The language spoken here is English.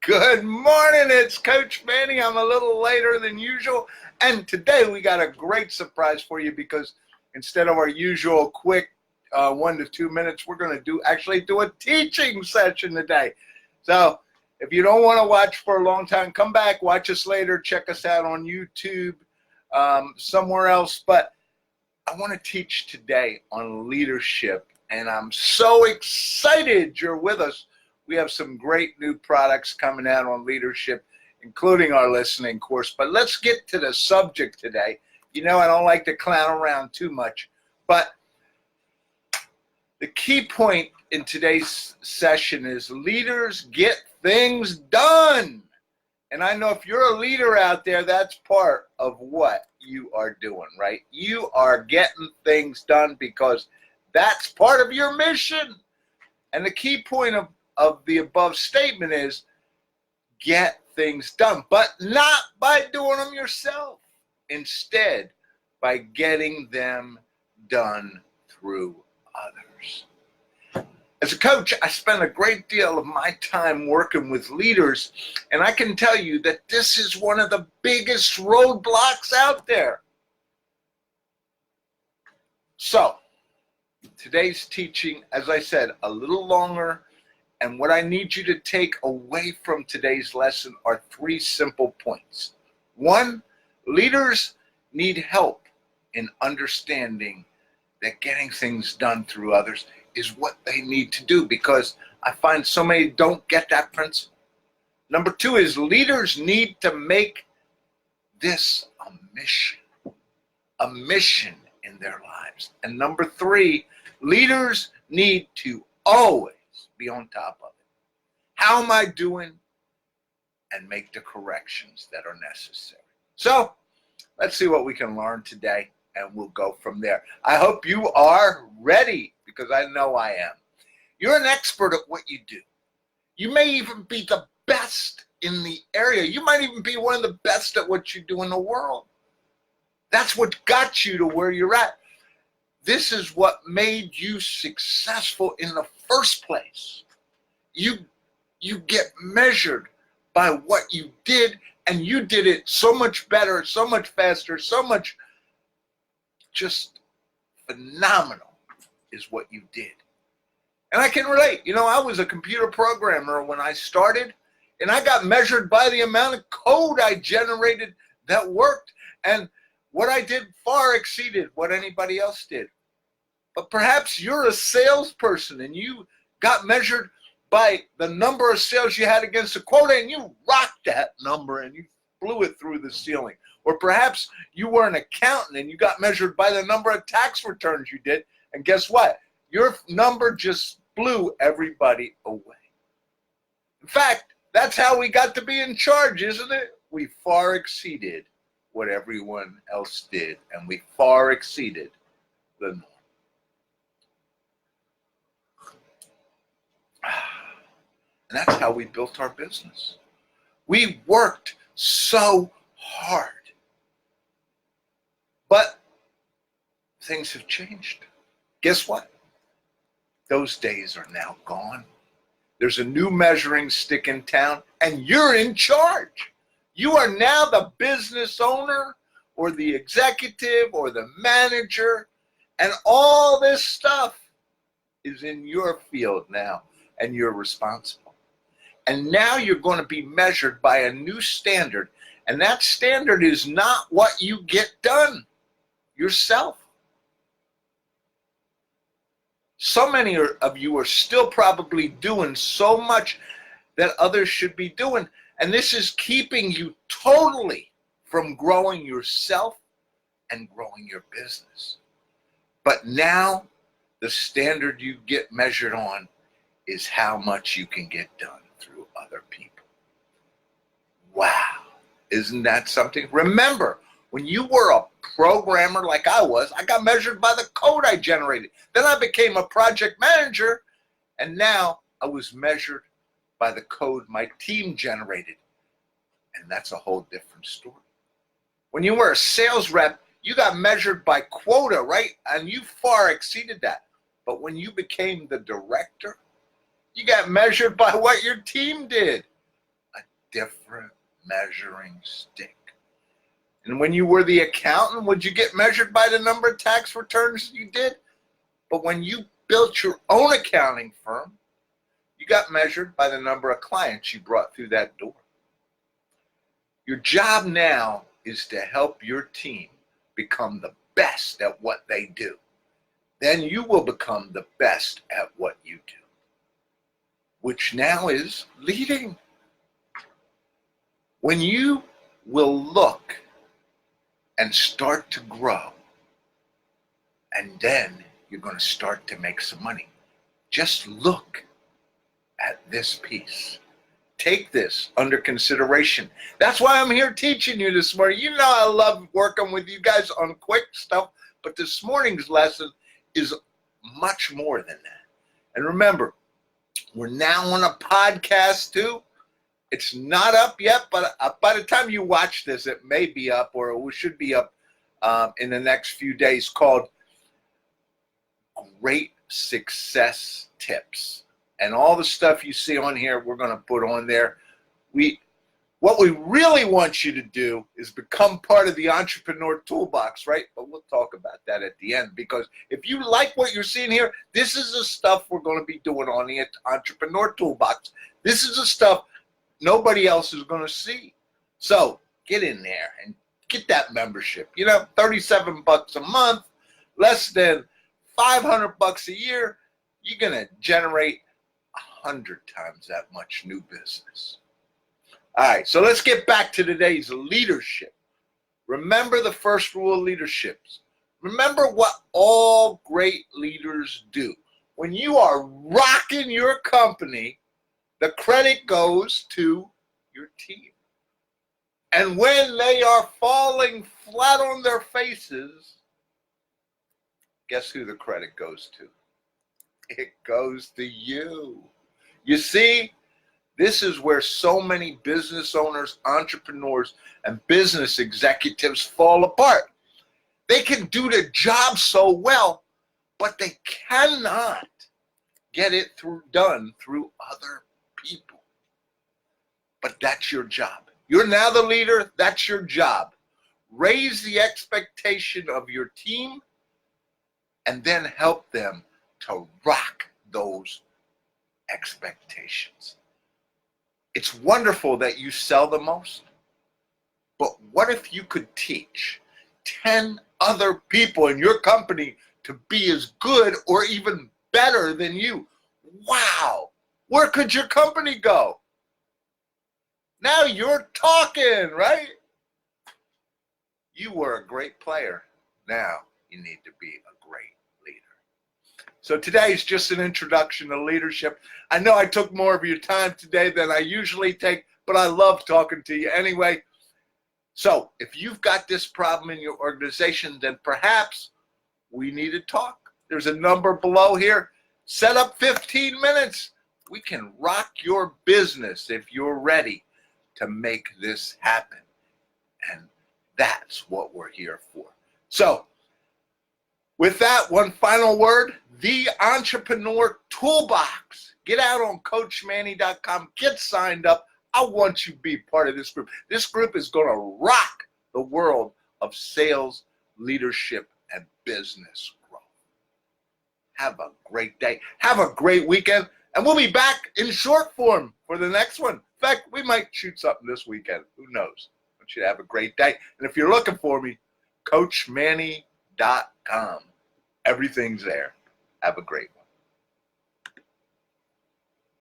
Good morning, it's Coach Manny. I'm a little later than usual, and today we got a great surprise for you because instead of our usual quick 1 to 2 minutes, we're going to actually do a teaching session today. So if you don't want to watch for a long time, come back, watch us later, check us out on YouTube, somewhere else. But I want to teach today on leadership, and I'm so excited you're with us. We have some great new products coming out on leadership, including our listening course. But let's get to the subject today. You know, I don't like to clown around too much, but the key point in today's session is leaders get things done. And I know if you're a leader out there, that's part of what you are doing, right? You are getting things done because that's part of your mission. And the key point of the above statement is get things done, but not by doing them yourself. Instead, by getting them done through others. As a coach, I spend a great deal of my time working with leaders, and I can tell you that this is one of the biggest roadblocks out there. So, today's teaching, as I said, a little longer. And what I need you to take away from today's lesson are 3 simple points. 1, leaders need help in understanding that getting things done through others is what they need to do, because I find so many don't get that principle. Number 2 is leaders need to make this a mission in their lives. And number 3, leaders need to always be on top of it. How am I doing? And make the corrections that are necessary. So let's see what we can learn today, and we'll go from there. I hope you are ready, because I know I am. You're an expert at what you do. You may even be the best in the area. You might even be one of the best at what you do in the world. That's what got you to where you're at. This is what made you successful in the first place. You get measured by what you did, and you did it so much better, so much faster, so much just phenomenal is what you did. And I can relate. You know, I was a computer programmer when I started, and I got measured by the amount of code I generated that worked, and what I did far exceeded what anybody else did. But perhaps you're a salesperson and you got measured by the number of sales you had against a quota, and you rocked that number and you blew it through the ceiling. Or perhaps you were an accountant and you got measured by the number of tax returns you did, and guess what? Your number just blew everybody away. In fact, that's how we got to be in charge, isn't it? We far exceeded what everyone else did, and we far exceeded the norm. And that's how we built our business. We worked so hard. But things have changed. Guess what? Those days are now gone. There's a new measuring stick in town, and you're in charge. You are now the business owner or the executive or the manager, and all this stuff is in your field now, and you're responsible. And now you're going to be measured by a new standard, and that standard is not what you get done yourself. So many of you are still probably doing so much that others should be doing, and this is keeping you totally from growing yourself and growing your business. But now the standard you get measured on is how much you can get done through other people. Wow, isn't that something? Remember, when you were a programmer like I was, I got measured by the code I generated. Then I became a project manager, and now I was measured by the code my team generated. And that's a whole different story. When you were a sales rep, you got measured by quota, right? And you far exceeded that. But when you became the director, you got measured by what your team did. different measuring stick. And when you were the accountant, would you get measured by the number of tax returns you did? But when you built your own accounting firm, you got measured by the number of clients you brought through that door. Your job now is to help your team become the best at what they do. Then you will become the best at what you do, which now is leading. When you will look and start to grow, and then you're going to start to make some money. Just look at this piece. Take this under consideration. That's why I'm here teaching you this morning. You know I love working with you guys on quick stuff, but this morning's lesson is much more than that. And remember, we're now on a podcast too. It's not up yet, but by the time you watch this, it may be up, or it should be up in the next few days, called Great Success Tips. And all the stuff you see on here, we're going to put on there. What we really want you to do is become part of the Entrepreneur Toolbox, right? But we'll talk about that at the end, because if you like what you're seeing here, this is the stuff we're going to be doing on the Entrepreneur Toolbox. This is the stuff nobody else is going to see. So get in there and get that membership. You know, $37 a month, less than $500 a year. You're going to generate 100 times that much new business. All right, so let's get back to today's leadership. Remember the first rule of leadership. Remember what all great leaders do. When you are rocking your company, the credit goes to your team. And when they are falling flat on their faces, guess who the credit goes to? It goes to you. You see, this is where so many business owners, entrepreneurs, and business executives fall apart. They can do the job so well, but they cannot get it done through other people. But that's your job. You're now the leader. That's your job. Raise the expectation of your team and then help them to rock those expectations. It's wonderful that you sell the most, but what if you could teach 10 other people in your company to be as good or even better than you? Wow, where could your company go? Now you're talking, right? You were a great player. Now you need to be a great leader. So today is just an introduction to leadership. I know I took more of your time today than I usually take, but I love talking to you anyway. So if you've got this problem in your organization, then perhaps we need to talk. There's a number below here. Set up 15 minutes. We can rock your business if you're ready to make this happen. And that's what we're here for. So with that, one final word, the Entrepreneur Toolbox. Get out on CoachManny.com. Get signed up. I want you to be part of this group. This group is going to rock the world of sales, leadership, and business growth. Have a great day. Have a great weekend. And we'll be back in short form for the next one. In fact, we might shoot something this weekend. Who knows? I want you to have a great day. And if you're looking for me, CoachManny.com. Everything's there. Have a great one.